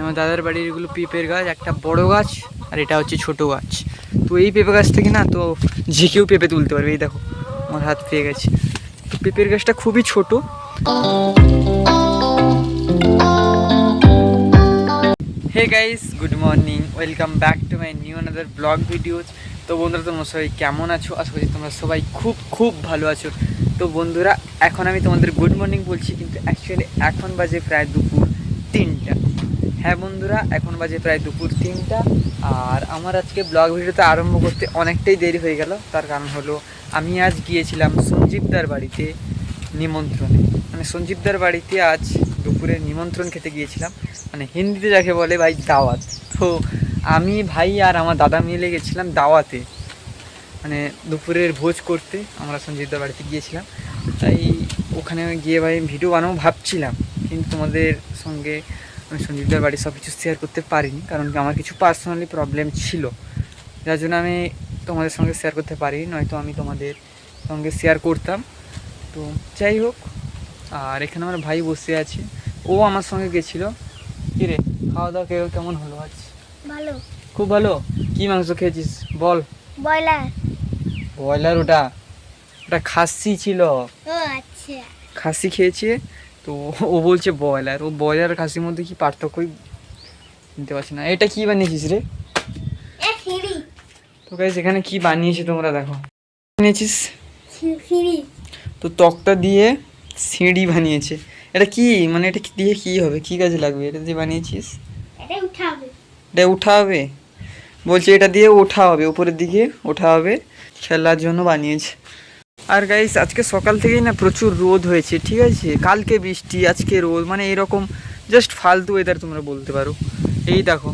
আমার দাদার বাড়ির এগুলো পেঁপের গাছ, একটা বড় গাছ আর এটা হচ্ছে ছোট গাছ। তো এই পেঁপে গাছ থেকে না তো যে কেউ পেঁপে তুলতে পারবে। এই দেখো আমার হাত পেয়ে গেছে। তো পেঁপের গাছটা খুবই ছোট। Hey guys, good morning, welcome back to my new another blog videos. তো বন্ধুরা, তোমরা সবাই কেমন আছো? আশা করছি তোমরা সবাই খুব খুব ভালো আছো। তো বন্ধুরা, এখন আমি তোমাদের গুড মর্নিং বলছি, কিন্তু অ্যাকচুয়ালি এখন বাজে প্রায় দুপুর 3টা। হ্যাঁ বন্ধুরা, এখন বাজে প্রায় দুপুর 3টা। আর আমার আজকে ব্লগ ভিডিওতে আরম্ভ করতে অনেকটাই দেরি হয়ে গেল। তার কারণ হলো আমি আজ গিয়েছিলাম সঞ্জীবদার বাড়িতে নিমন্ত্রণে। মানে সঞ্জীবদার বাড়িতে আজ দুপুরে নিমন্ত্রণ খেতে গিয়েছিলাম, মানে হিন্দিতে যাকে বলে ভাই দাওয়াত। তো আমি ভাই আর আমার দাদা মিলে গেছিলাম দাওয়াতে, মানে দুপুরের ভোজ করতে আমরা সঞ্জীবদার বাড়িতে গিয়েছিলাম। তাই ওখানে গিয়ে ভাই ভিডিও বানাবো ভাবছিলাম, কিন্তু তোমাদের সঙ্গে আমি সঞ্জীবদার বাড়ির সব কিছু শেয়ার করতে পারিনি, কারণ আমার কিছু পার্সোনালি প্রবলেম ছিল, যার জন্য আমি তোমাদের সঙ্গে শেয়ার করতে পারিনি, নয়তো আমি তোমাদের সঙ্গে শেয়ার করতাম। তো যাই হোক, আর এখানে আমার ভাই বসে আছে, ও আমার সঙ্গে গেছিলো। কী রে, খাওয়া দাওয়া কেমন হলো আজ? ভালো, খুব ভালো। কি মাংস খেয়েছিস বল? ব্রয়লার। ব্রয়লার? ওটা খাসি ছিল। ও আচ্ছা, খাসি খেয়েছে। তো ও বলছে ব্রয়লার। ও ব্রয়লার আর খাসির মধ্যে কি পার্থক্যই নিতে পারছি না। এটা কি বানিয়েছিস রে? তো গাইস, এখানে কি বানিয়েছে তোমরা দেখো। বানিয়েছিস তো তক্তা দিয়ে সিঁড়ি বানিয়েছে। এটা কি, মানে এটা দিয়ে কি হবে, কি কাজে লাগবে? এটা দিয়ে বানিয়েছিস? এটা উঠা হবে? বলছে এটা দিয়ে ওঠা হবে, উপরের দিকে ওঠা হবে, খেলার জন্য বানিয়েছে। আর গাইস, আজকে সকাল থেকেই না প্রচুর রোদ হয়েছে, ঠিক আছে? কালকে বৃষ্টি, আজকে রোদ, মানে এরকম জাস্ট ফালতু ওয়েদার তোমরা বলতে পারো। এই দেখো,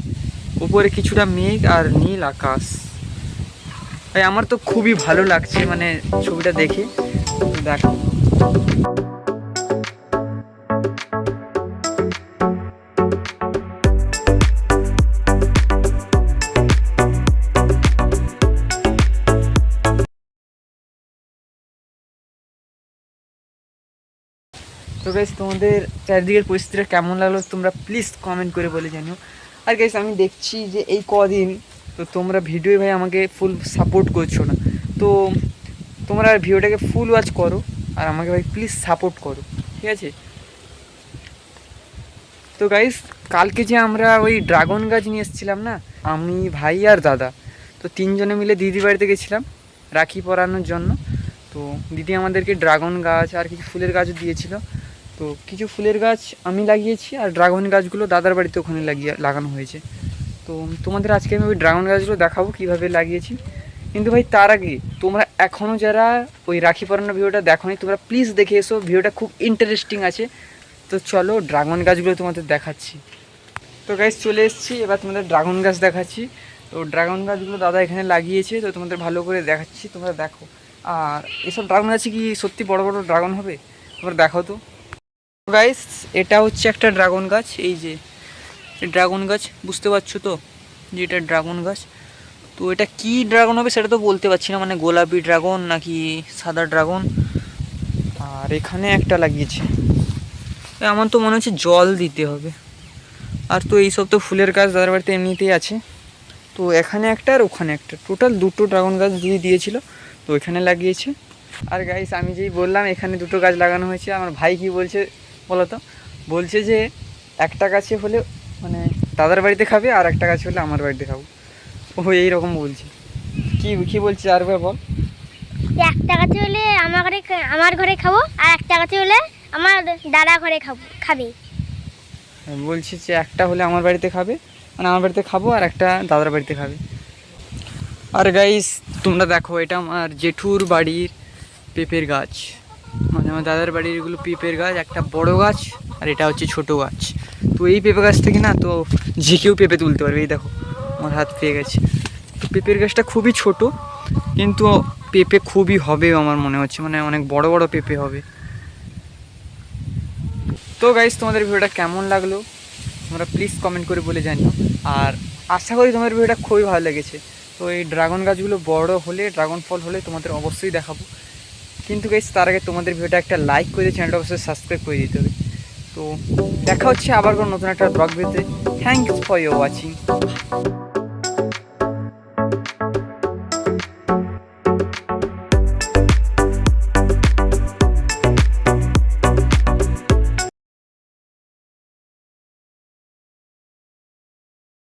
উপরে কিছুটা মেঘ আর নীল আকাশ। তাই আমার তো খুবই ভালো লাগছে, মানে ছবিটা দেখে। দেখো, তো গাইস, তোমাদের চারিদিকের পরিস্থিতিটা কেমন লাগলো তোমরা প্লিজ কমেন্ট করে বলে জানিও। আর গাইস, আমি দেখছি যে এই কদিন তো তোমরা ভিডিও ভাই আমাকে ফুল সাপোর্ট করছো না। তো তোমরা ভিডিওটাকে ফুল ওয়াচ করো আর আমাকে ভাই প্লিজ সাপোর্ট করো, ঠিক আছে? তো গাইস, কালকে যে আমরা ওই ড্রাগন গাছ নিয়ে এসেছিলাম না, আমি ভাই আর দাদা, তো তিনজনে মিলে দিদির বাড়িতে গেছিলাম রাখি পরানোর জন্য। তো দিদি আমাদেরকে ড্রাগন গাছ আর কিছু ফুলের গাছও দিয়েছিল। তো কিছু ফুলের গাছ আমি লাগিয়েছি, আর ড্রাগন গাছগুলো দাদার বাড়িতে ওখানে লাগানো হয়েছে। তো তোমাদের আজকে আমি ওই ড্রাগন গাছগুলো দেখাবো কীভাবে লাগিয়েছি। কিন্তু ভাই তার আগে তোমরা এখনও যারা ওই রাখি পরানোর ভিডিওটা দেখোনি, তোমরা প্লিজ দেখে এসো, ভিডিওটা খুব ইন্টারেস্টিং আছে। তো চলো ড্রাগন গাছগুলো তোমাদের দেখাচ্ছি। তো গাছ চলে এসেছি, এবার তোমাদের ড্রাগন গাছ দেখাচ্ছি। তো ড্রাগন গাছগুলো দাদা এখানে লাগিয়েছে, তো তোমাদের ভালো করে দেখাচ্ছি, তোমরা দেখো। আর এসব ড্রাগন গাছে কি সত্যি বড় বড় ড্রাগন হবে? তোমরা দেখো তো। গাইস, এটা হচ্ছে একটা ড্রাগন গাছ। এই যে ড্রাগন গাছ, বুঝতে পারছো তো যে এটা ড্রাগন গাছ। তো এটা কি ড্রাগন হবে সেটা তো বলতে পারছি না, মানে গোলাপি ড্রাগন নাকি সাদা ড্রাগন। আর এখানে একটা লাগিয়েছে, আমার তো মনে হচ্ছে জল দিতে হবে। আর তো এইসব তো ফুলের গাছ দাদার বাড়িতে এমনিতেই আছে। তো এখানে একটা আর ওখানে একটা, টোটাল দুটো ড্রাগন গাছ দিয়ে দিয়েছিল, তো এখানে লাগিয়েছে। আর গাইস, আমি যেই বললাম এখানে দুটো গাছ লাগানো হয়েছে, আমার ভাই কি বলছে বলো তো? বলছে যে একটা গাছে হলে মানে দাদার বাড়িতে খাবে, আর একটা গাছে হলে আমার বাড়িতে খাবো। ও এইরকম বলছে। কি বলছে আরেকবার বল। একটা গাছে হলে আমার ঘরে খাবো, আর একটা গাছে হলে আমার দাদা ঘরে খাবে। বলছি যে একটা হলে আমার বাড়িতে খাবে, মানে আমার বাড়িতে খাবো, আর একটা দাদার বাড়িতে খাবে। আর গাইস, তোমরা দেখো, এটা আমার জেঠুর বাড়ির পেঁপের গাছ, মানে আমার দাদার বাড়ির এগুলো পেঁপের গাছ, একটা বড় গাছ আর এটা হচ্ছে ছোট গাছ। তো এই পেঁপে গাছ থেকে না তো যে কেউ পেঁপে তুলতে পারবে। এই দেখো আমার হাত পেয়ে গেছে। তো পেঁপের গাছটা খুবই ছোট, কিন্তু পেঁপে খুবই হবে আমার মনে হচ্ছে, মানে অনেক বড় বড় পেঁপে হবে। তো গাইস, তোমাদের ভিডিওটা কেমন লাগলো তোমরা প্লিজ কমেন্ট করে বলে জানিও। আর আশা করি তোমাদের ভিডিওটা খুবই ভালো লেগেছে। তো এই ড্রাগন গাছগুলো বড় হলে, ড্রাগন ফল হলে তোমাদের অবশ্যই দেখাবো। কিন্তু গাইস, তার আগে তোমাদের ভিডিওটা একটা লাইক করে দিয়ে চ্যানেলটা অবশ্যই সাবস্ক্রাইব করে দিতে হবে। তো দেখা হচ্ছে আবার কোনো নতুন একটা ব্লগ ভিডিওতে। Thanks for your watching.